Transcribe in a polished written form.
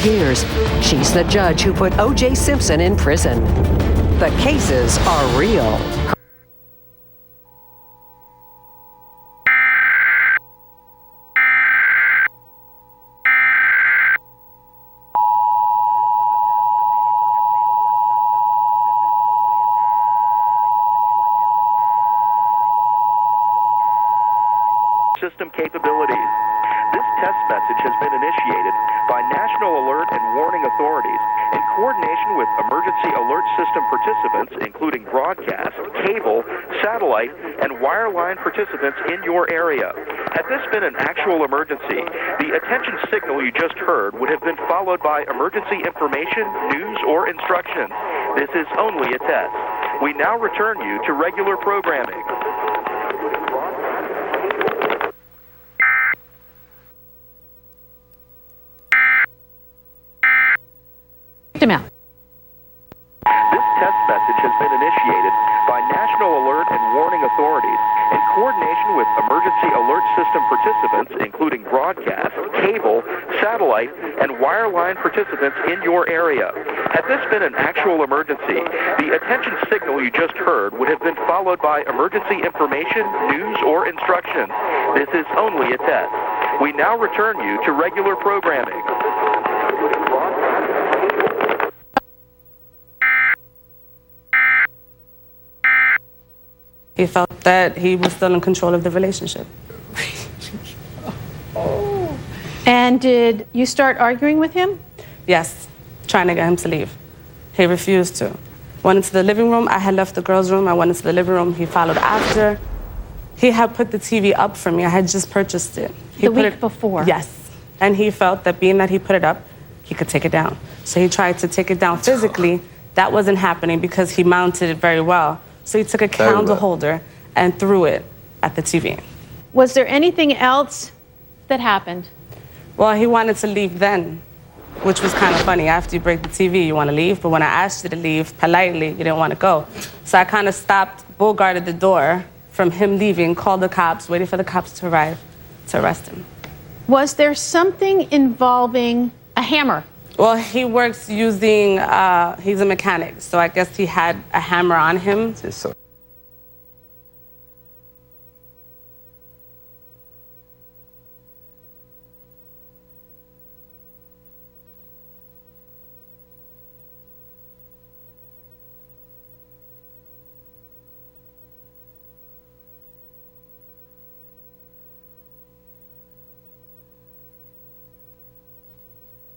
years. She's the judge who put O.J. Simpson in prison. The cases are real. System capabilities. This test message has been initiated by National Alert and Warning Authorities in coordination with emergency alert system participants, including broadcast, cable, satellite, and wireline participants in your area. Had this been an actual emergency, the attention signal you just heard would have been followed by emergency information, news, or instructions. This is only a test. We now return you to regular programming. Him out. This test message has been initiated by National Alert and Warning Authorities in coordination with emergency alert system participants, including broadcast, cable, satellite, and wireline participants in your area. Had this been an actual emergency, the attention signal you just heard would have been followed by emergency information, news, or instructions. This is only a test. We now return you to regular programming. He felt that he was still in control of the relationship. And did you start arguing with him? Yes, trying to get him to leave. He refused to. Went into the living room. I had left the girls' room. I went into the living room. He followed after. He had put the TV up for me. I had just purchased it. The week before? Yes. And he felt that being that he put it up, he could take it down. So he tried to take it down physically. That wasn't happening because he mounted it very well. So he took a candle holder and threw it at the TV. Was there anything else that happened? Well, he wanted to leave then, which was kind of funny. After you break the TV, you want to leave. But when I asked you to leave politely, you didn't want to go. So I kind of stopped, bull guarded the door from him leaving, called the cops, waited for the cops to arrive to arrest him. Was there something involving a hammer? Well, he works using, he's a mechanic, so I guess he had a hammer on him.